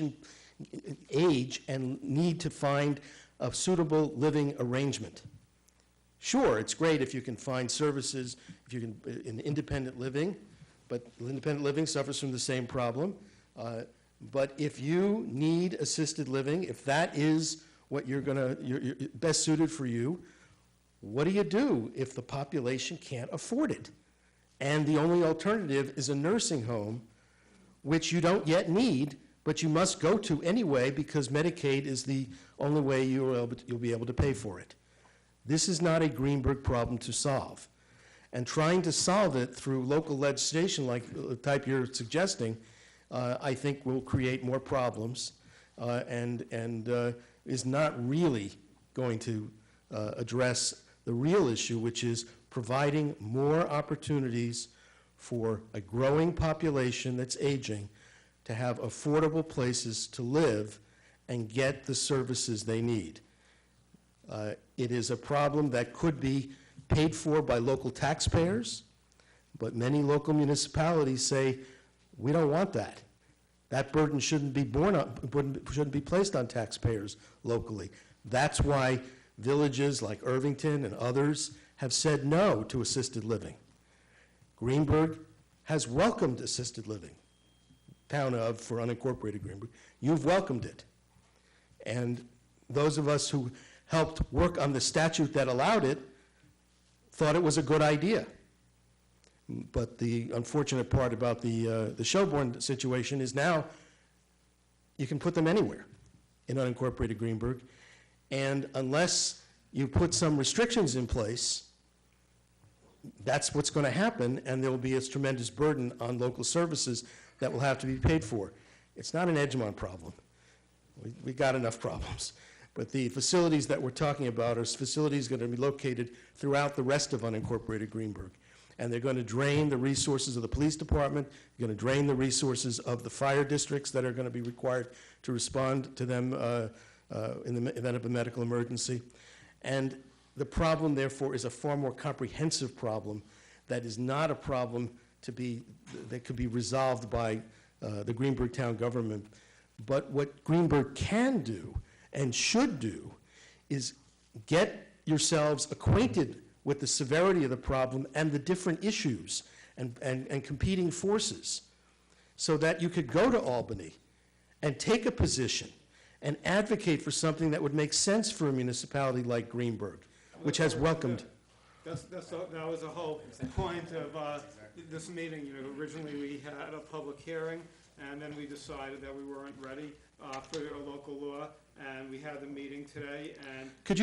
G: and need to find a suitable living arrangement. Sure, it's great if you can find services, if you can in independent living, but independent living suffers from the same problem. But if you need assisted living, if that is what you're best suited for you, what do you do if the population can't afford it? And the only alternative is a nursing home, which you don't yet need, but you must go to anyway because Medicaid is the only way you'll be able to pay for it. This is not a Greenburgh problem to solve. And trying to solve it through local legislation like the type you're suggesting, I think will create more problems and is not really going to address the real issue, which is providing more opportunities for a growing population that's aging to have affordable places to live and get the services they need. It is a problem that could be paid for by local taxpayers, but many local municipalities say, we don't want that. That burden shouldn't be placed on taxpayers locally. That's why villages like Irvington and others have said no to assisted living. Greenburgh has welcomed assisted living. Town of, for unincorporated Greenburgh, you've welcomed it. And those of us who helped work on the statute that allowed it thought it was a good idea. But the unfortunate part about the Shelbourne situation is now you can put them anywhere in unincorporated Greenburgh, and unless you put some restrictions in place, that's what's going to happen, and there will be a tremendous burden on local services that will have to be paid for. It's not an Edgemont problem. We got enough problems. But the facilities that we're talking about are facilities going to be located throughout the rest of unincorporated Greenburgh. And they're going to drain the resources of the police department, they're going to drain the resources of the fire districts that are going to be required to respond to them in the event of a medical emergency. And the problem, therefore, is a far more comprehensive problem that is not a problem that could be resolved by the Greenburgh town government. But what Greenburgh can do and should do is get yourselves acquainted with the severity of the problem and the different issues and competing forces so that you could go to Albany and take a position and advocate for something that would make sense for a municipality like Greenburgh, which has welcomed.
A: That was the whole point of this meeting. You know, originally we had a public hearing, and then we decided that we weren't ready for a local law, and we had the meeting today. And
G: Could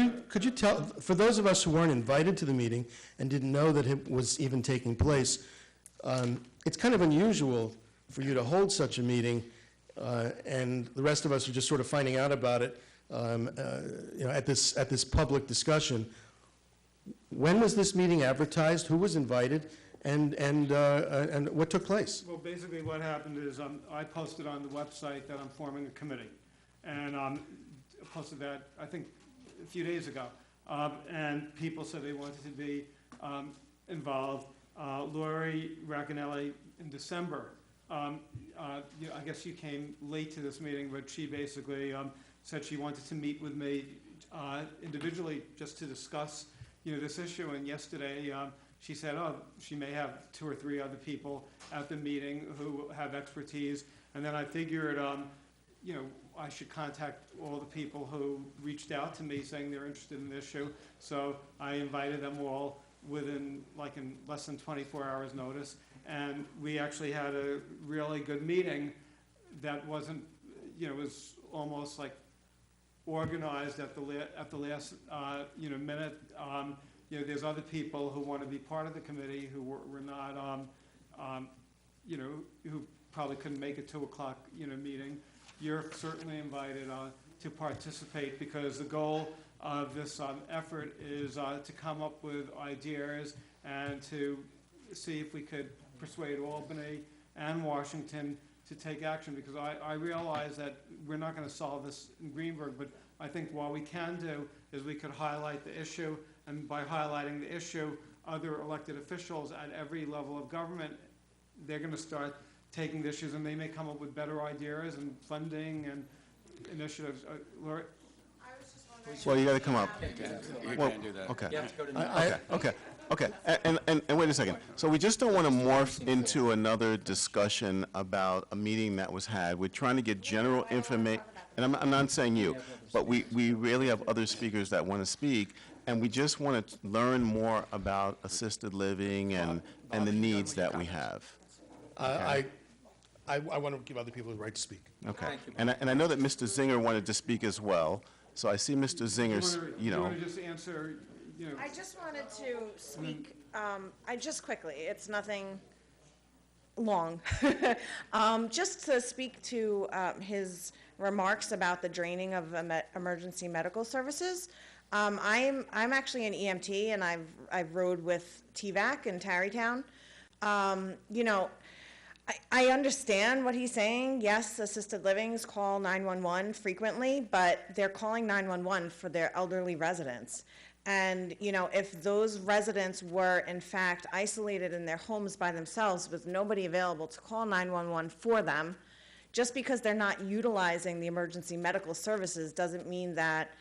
G: you tell, for those of us who weren't invited to the meeting and didn't know that it was even taking place, it's kind of unusual for you to hold such a meeting, and the rest of us are just sort of finding out about it, at this public discussion. When was this meeting advertised? Who was invited? and what took place?
A: Well, basically what happened is I posted on the website that I'm forming a committee. And posted that, I think, a few days ago. And people said they wanted to be involved. Lori Racanelli in December, I guess you came late to this meeting, but she basically said she wanted to meet with me individually just to discuss, this issue. And yesterday, she said, she may have 2 or 3 other people at the meeting who have expertise. And then I figured, I should contact all the people who reached out to me saying they're interested in the issue. So I invited them all in less than 24 hours notice. And we actually had a really good meeting that wasn't, was almost like organized at the last, minute. There's other people who want to be part of the committee who were not, who probably couldn't make a 2 o'clock, meeting. You're certainly invited to participate, because the goal of this effort is to come up with ideas and to see if we could persuade Albany and Washington to take action, because I realize that we're not going to solve this in Greenburgh, but I think what we can do is we could highlight the issue, and by highlighting the issue, other elected officials at every level of government, they're going to start taking the issues, and they may come up with better ideas and funding and initiatives. Lori?
B: I was just wondering.
C: Well, you got to come up.
K: You
C: Well,
K: can't do that.
C: Okay.
K: You have to go to
C: Okay. And wait a second. So we just don't want to morph into another discussion about a meeting that was had. We're trying to get general information, and I'm not saying you, but we really have other speakers that want to speak, and we just want to learn more about assisted living and the needs that we have.
G: I want to give other people the right to speak.
C: Okay.
K: Thank you.
C: And I know that Mr. Zinger wanted to speak as well, so I see Mr. Zinger's,
A: You want to just answer,
B: I just wanted to speak, just quickly, it's nothing long. Just to speak to his remarks about the draining of emergency medical services. I'm actually an EMT, and I've rode with TVAC in Tarrytown. I understand what he's saying. Yes, assisted livings call 911 frequently, but they're calling 911 for their elderly residents. And, if those residents were in fact isolated in their homes by themselves with nobody available to call 911 for them, just because they're not utilizing the emergency medical services doesn't mean that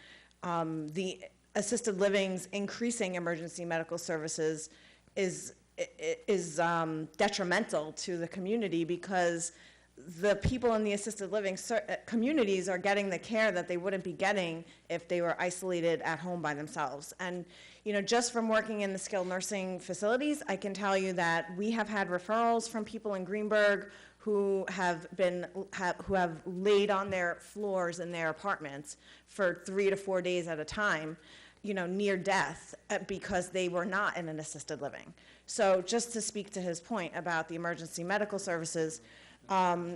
B: the assisted living's increasing emergency medical services is detrimental to the community, because the people in the assisted living communities are getting the care that they wouldn't be getting if they were isolated at home by themselves. And, just from working in the skilled nursing facilities, I can tell you that we have had referrals from people in Greenburgh who have laid on their floors in their apartments for 3 to 4 days at a time, near death, because they were not in an assisted living. So just to speak to his point about the emergency medical services, I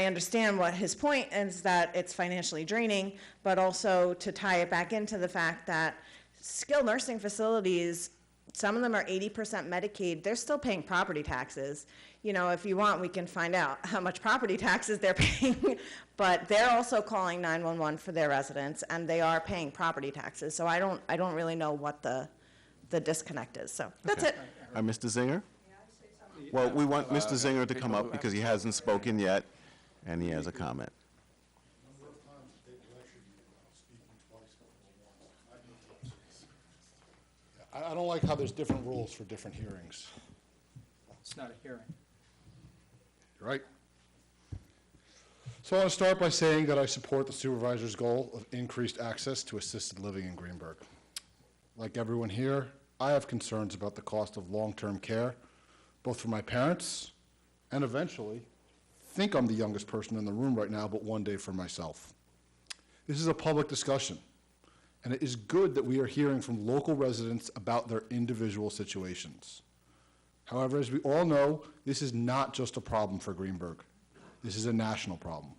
B: understand what his point is, that it's financially draining, but also to tie it back into the fact that skilled nursing facilities, some of them are 80% Medicaid, they're still paying property taxes. If you want, we can find out how much property taxes they're paying, but they're also calling 911 for their residents, and they are paying property taxes. So I don't really know what the disconnect is. So that's it.
C: Mr. Zinger? Well, we want Mr. Zinger to come up because he hasn't spoken yet, and he has a comment.
L: I don't like how there's different rules for different hearings.
K: It's not a hearing.
L: You're right. So I want to start by saying that I support the supervisor's goal of increased access to assisted living in Greenburgh. Like everyone here, I have concerns about the cost of long-term care, both for my parents and eventually, think I'm the youngest person in the room right now, but one day for myself. This is a public discussion, and it is good that we are hearing from local residents about their individual situations. However, as we all know, this is not just a problem for Greenburgh. This is a national problem.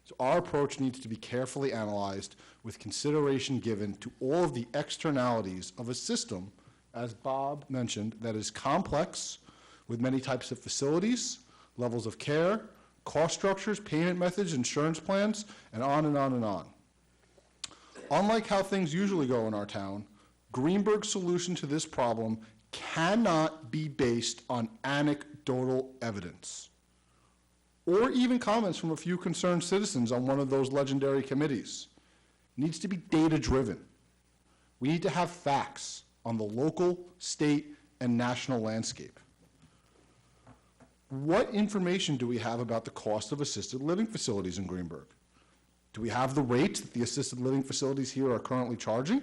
L: So our approach needs to be carefully analyzed with consideration given to all of the externalities of a system as Bob mentioned, that is complex with many types of facilities, levels of care, cost structures, payment methods, insurance plans, and on and on and on. Unlike how things usually go in our town, Greenburgh's solution to this problem cannot be based on anecdotal evidence or even comments from a few concerned citizens on one of those legendary committees. It needs to be data-driven. We need to have facts on the local, state, and national landscape. What information do we have about the cost of assisted living facilities in Greenburgh? Do we have the rates that the assisted living facilities here are currently charging?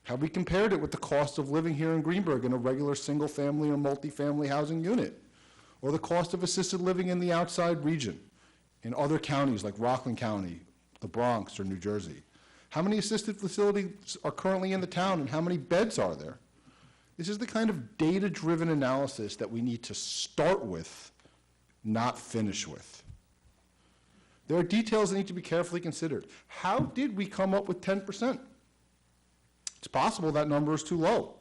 L: Have we compared it with the cost of living here in Greenburgh in a regular single-family or multifamily housing unit? Or the cost of assisted living in the outside region, in other counties like Rockland County, the Bronx, or New Jersey? How many assisted facilities are currently in the town, and how many beds are there? This is the kind of data-driven analysis that we need to start with, not finish with. There are details that need to be carefully considered. How did we come up with 10%? It's possible that number is too low,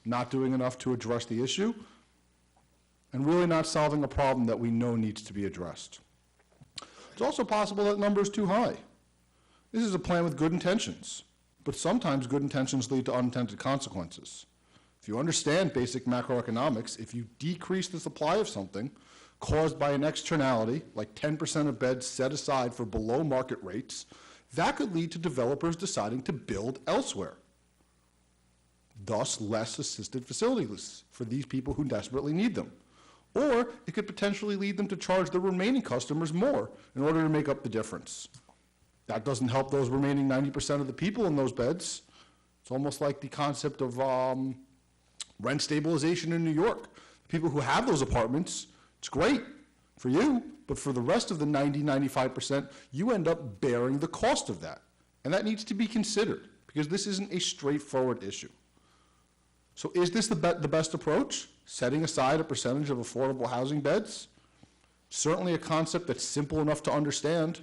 L: not doing enough to address the issue, and really not solving a problem that we know needs to be addressed. It's also possible that number is too high. This is a plan with good intentions, but sometimes good intentions lead to unintended consequences. If you understand basic macroeconomics, if you decrease the supply of something caused by an externality, like 10% of beds set aside for below market rates, that could lead to developers deciding to build elsewhere. Thus, less assisted facilities for these people who desperately need them. Or it could potentially lead them to charge the remaining customers more in order to make up the difference. That doesn't help those remaining 90% of the people in those beds. It's almost like the concept of rent stabilization in New York. People who have those apartments, it's great for you, but for the rest of the 90-95%, you end up bearing the cost of that. And that needs to be considered, because this isn't a straightforward issue. So is this the best approach? Setting aside a percentage of affordable housing beds? Certainly a concept that's simple enough to understand,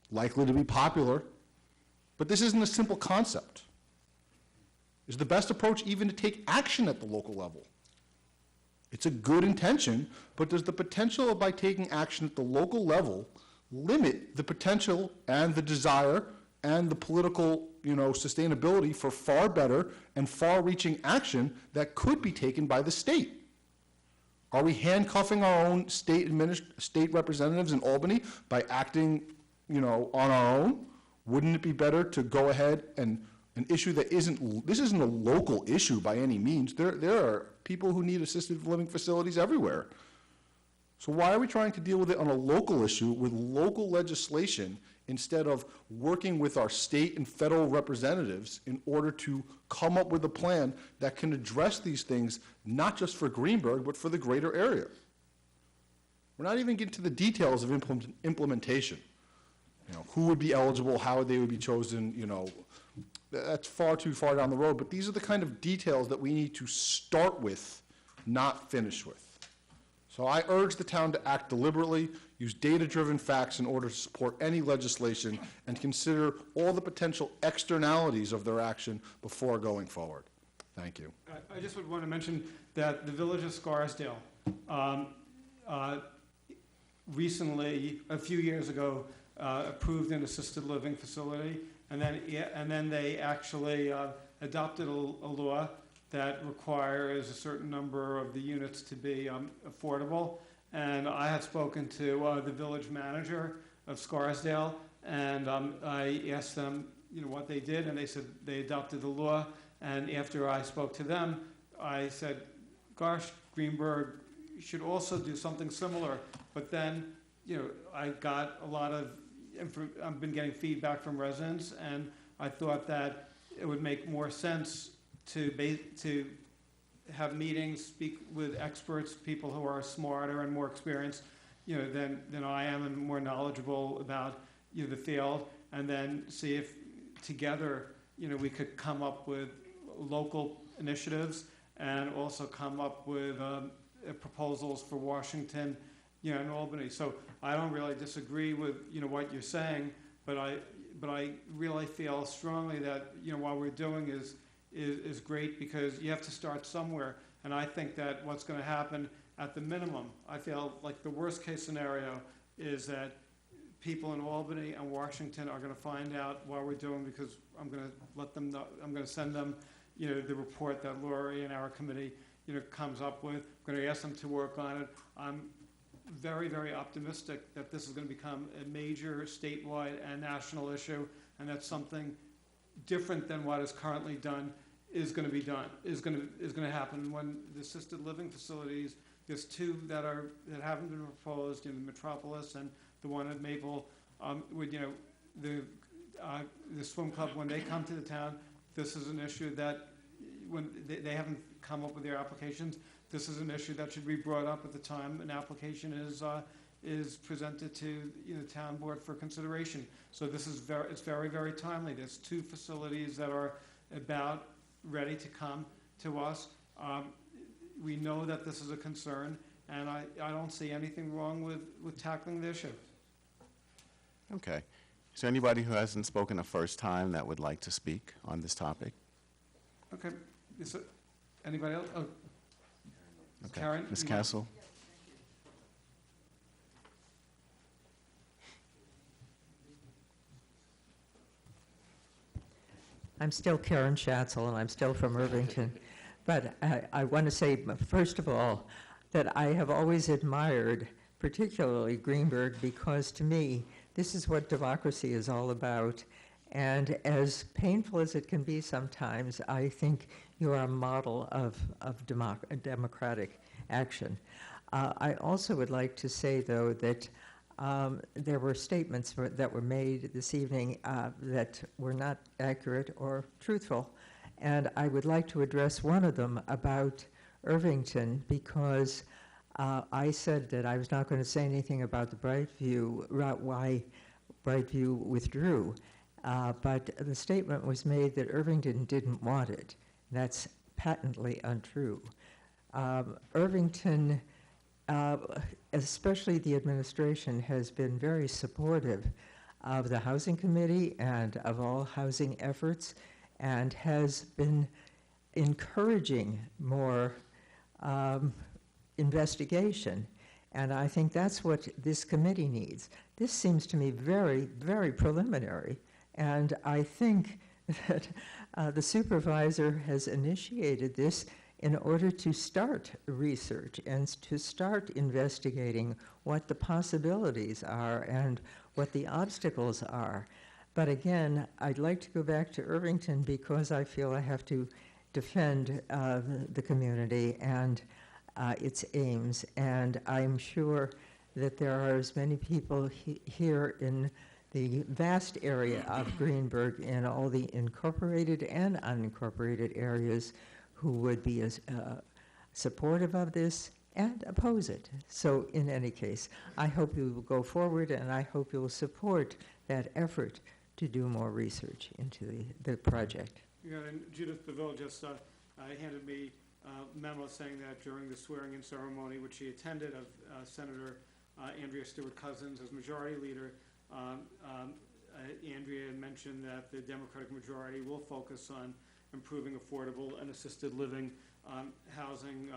L: likely to be popular, but this isn't a simple concept. Is the best approach even to take action at the local level? It's a good intention, but does the potential of by taking action at the local level limit the potential and the desire and the political, sustainability for far better and far-reaching action that could be taken by the state? Are we handcuffing our own state representatives in Albany by acting, on our own? Wouldn't it be better to go ahead and an issue that this isn't a local issue by any means. There are people who need assisted living facilities everywhere. So why are we trying to deal with it on a local issue with local legislation instead of working with our state and federal representatives in order to come up with a plan that can address these things, not just for Greenburgh, but for the greater area? We're not even getting to the details of implementation. Who would be eligible, how they would be chosen, that's far too far down the road, but these are the kind of details that we need to start with, not finish with. So I urge the town to act deliberately, use data-driven facts in order to support any legislation, and consider all the potential externalities of their action before going forward. Thank you.
A: I just would want to mention that the village of Scarsdale recently, a few years ago, approved an assisted living facility, and then they actually adopted a law that requires a certain number of the units to be affordable. And I had spoken to the village manager of Scarsdale, and I asked them, what they did, and they said they adopted the law. And after I spoke to them, I said, gosh, Greenburgh should also do something similar. But then, I got a lot of I've been getting feedback from residents, and I thought that it would make more sense to have meetings, speak with experts, people who are smarter and more experienced, than I am, and more knowledgeable about the field, and then see if together we could come up with local initiatives and also come up with proposals for Washington, and Albany. So I don't really disagree with what you're saying, but I really feel strongly that what we're doing is is great, because you have to start somewhere. And I think that what's going to happen at the minimum, I feel like the worst case scenario is that people in Albany and Washington are going to find out what we're doing, because I'm going to let them know, I'm going to send them, the report that Lori and our committee, comes up with. I'm going to ask them to work on it. I'm very, very optimistic that this is going to become a major statewide and national issue, and that something different than what is currently done is going to be done, is going to happen. When the assisted living facilities, there's two that haven't been proposed in the Metropolis and the one at Maple, the swim club, when they come to the town, this is an issue that, when they haven't come up with their applications, this is an issue that should be brought up at the time an application is presented to the town board for consideration. So this is it's very, very timely. There's two facilities that are about ready to come to us. We know that this is a concern, and I don't see anything wrong with tackling the issue.
C: Okay. Is there anybody who hasn't spoken a first time that would like to speak on this topic?
A: Okay. Is it anybody else? Oh.
C: Okay.
A: Karen?
C: Ms. Castle?
H: I'm still Karen Schatzel, and I'm still from Irvington. But I want to say, first of all, that I have always admired, particularly Greenburgh, because to me, this is what democracy is all about. And as painful as it can be sometimes, I think you are a model of democratic action. I also would like to say, though, that there were statements that were made this evening that were not accurate or truthful. And I would like to address one of them about Irvington, because I said that I was not going to say anything about the Brightview, why Brightview withdrew. But the statement was made that Irvington didn't want it. That's patently untrue. Irvington, especially the administration, has been very supportive of the Housing Committee and of all housing efforts, and has been encouraging more investigation. And I think that's what this committee needs. This seems to me very, very preliminary. And I think that the supervisor has initiated this in order to start research and to start investigating what the possibilities are and what the obstacles are. But again, I'd like to go back to Irvington because I feel I have to defend the community and its aims. And I'm sure that there are as many people here in the vast area of Greenburgh and all the incorporated and unincorporated areas who would be as supportive of this and oppose it. So in any case, I hope you will go forward, and I hope you will support that effort to do more research into the project.
A: Yeah, and Judith Beville just handed me a memo saying that during the swearing-in ceremony, which she attended, of Senator Andrea Stewart-Cousins as majority leader, Andrea mentioned that the Democratic majority will focus on improving affordable and assisted living housing.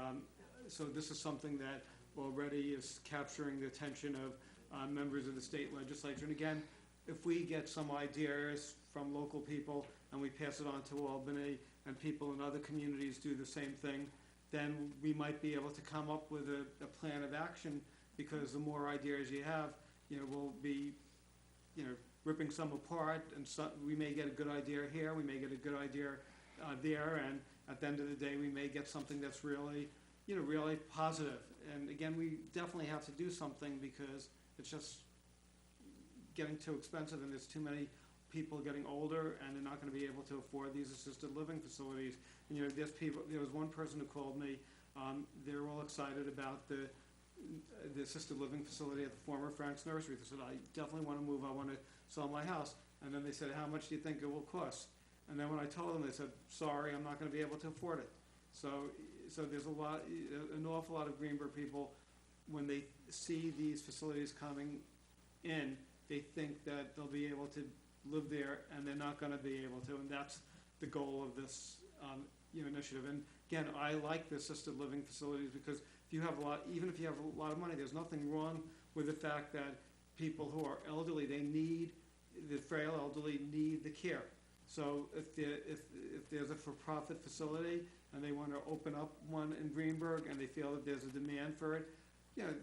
A: So this is something that already is capturing the attention of members of the state legislature. And again, if we get some ideas from local people and we pass it on to Albany, and people in other communities do the same thing, then we might be able to come up with a plan of action, because the more ideas you have, we'll be ripping some apart, and we may get a good idea here, we may get a good idea there, and at the end of the day, we may get something that's really, really positive. And again, we definitely have to do something, because it's just getting too expensive, and there's too many people getting older, and they're not going to be able to afford these assisted living facilities. And, there was one person who called me. They were all excited about the assisted living facility at the former Frank's Nursery. They said, I definitely want to move. I want to sell my house. And then they said, how much do you think it will cost? And then when I told them, they said, sorry, I'm not going to be able to afford it. So there's an awful lot of Greenburgh people, when they see these facilities coming in, they think that they'll be able to live there, and they're not going to be able to. And that's the goal of this initiative. And again, I like the assisted living facilities because if you have even if you have a lot of money, there's nothing wrong with the fact that people who are elderly, the frail elderly need the care. So if there's a for-profit facility and they want to open up one in Greenburgh and they feel that there's a demand for it,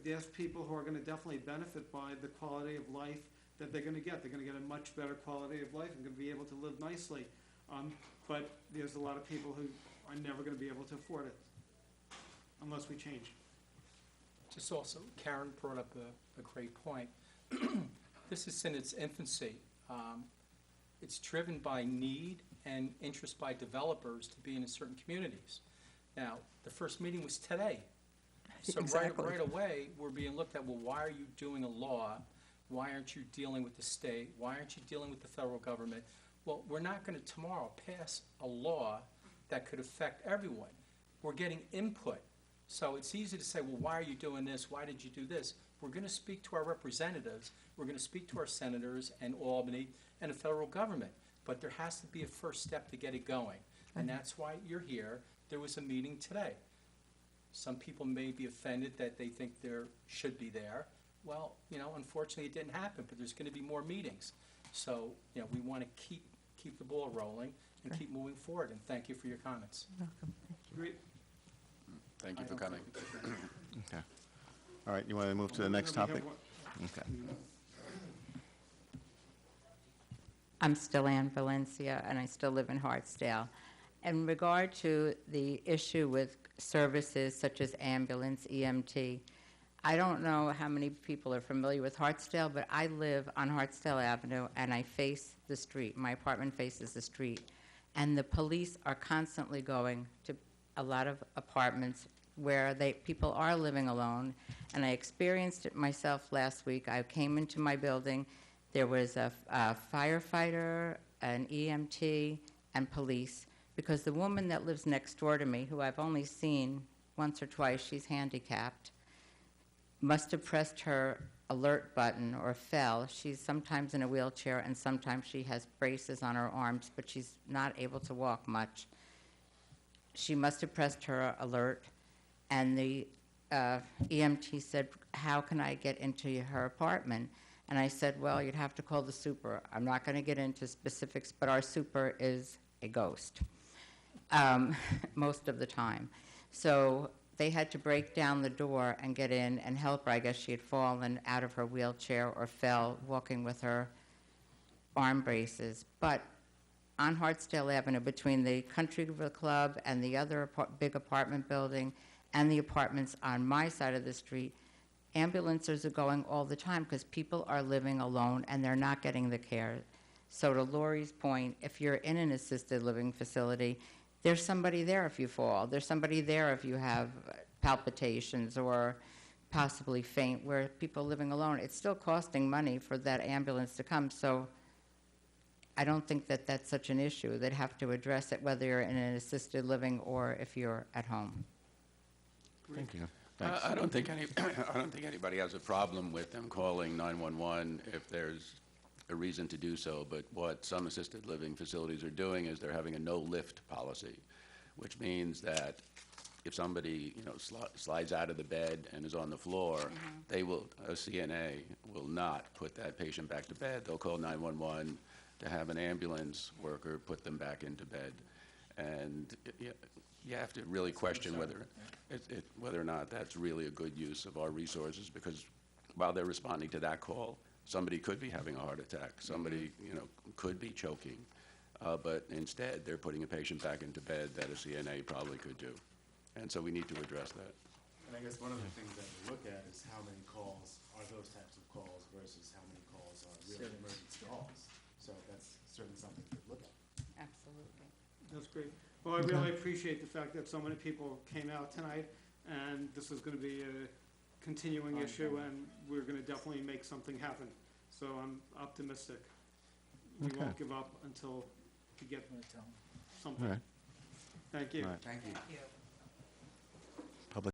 A: there's people who are going to definitely benefit by the quality of life that they're going to get. They're going to get a much better quality of life and going to be able to live nicely. But there's a lot of people who are never going to be able to afford it unless we change.
K: Just also, Karen brought up a great point. This is in its infancy. It's driven by need and interest by developers to be in certain communities. Now, the first meeting was today. So
H: Exactly.
K: right away, we're being looked at, well, why are you doing a law? Why aren't you dealing with the state? Why aren't you dealing with the federal government? Well, we're not going to tomorrow pass a law that could affect everyone. We're getting input. So it's easy to say, well, why are you doing this? Why did you do this? We're going to speak to our representatives. We're going to speak to our senators and Albany and the federal government. But there has to be a first step to get it going. And that's why you're here. There was a meeting today. Some people may be offended that they think there should be there. Well, unfortunately it didn't happen, but there's going to be more meetings. So, we want to keep the ball rolling and keep moving forward. And thank you for your comments.
H: Welcome.
A: Great.
M: Thank you for coming.
C: Okay. All right, you want to move to the next
A: We have
C: topic?
A: one-
C: Okay.
F: I'm still Ann Valencia, and I still live in Hartsdale. In regard to the issue with services such as ambulance, EMT, I don't know how many people are familiar with Hartsdale, but I live on Hartsdale Avenue, and I face the street. My apartment faces the street. And the police are constantly going to a lot of apartments where people are living alone. And I experienced it myself last week. I came into my building. There was a firefighter, an EMT, and police, because the woman that lives next door to me, who I've only seen once or twice, she's handicapped, must have pressed her alert button or fell. She's sometimes in a wheelchair and sometimes she has braces on her arms, but she's not able to walk much. She must have pressed her alert, and the EMT said, how can I get into her apartment? And I said, well, you'd have to call the super. I'm not going to get into specifics, but our super is a ghost most of the time. So they had to break down the door and get in and help her. I guess she had fallen out of her wheelchair or fell walking with her arm braces. But on Hartsdale Avenue, between the Country Club and the other big apartment building and the apartments on my side of the street, ambulances are going all the time because people are living alone and they're not getting the care. So to Lori's point, if you're in an assisted living facility, there's somebody there if you fall. There's somebody there if you have palpitations or possibly faint, where people living alone. It's still costing money for that ambulance to come. So I don't think that that's such an issue. They'd have to address it whether you're in an assisted living or if you're at home.
C: Thank you. Thanks.
M: I don't think anybody has a problem with them calling 911 if there's a reason to do so, but what some assisted living facilities are doing is they're having a no-lift policy, which means that if somebody, slides out of the bed and is on the floor, a CNA will not put that patient back to bed. They'll call 911 to have an ambulance worker put them back into bed. And you have to really question whether or not that's really a good use of our resources, because while they're responding to that call, somebody could be having a heart attack, somebody could be choking, but instead they're putting a patient back into bed that a CNA probably could do. And so we need to address that.
E: And I guess one of the things that we look at is how many calls are those types of calls versus how many calls are really emergency calls. So that's certainly something to look at.
F: Absolutely.
A: That's great. Well, I really appreciate the fact that so many people came out tonight, and this is going to be a continuing issue, and we're going to definitely make something happen. So I'm optimistic. We
C: Okay.
A: won't give up until we get something.
C: All right.
A: Thank you.
C: All right.
E: Thank you.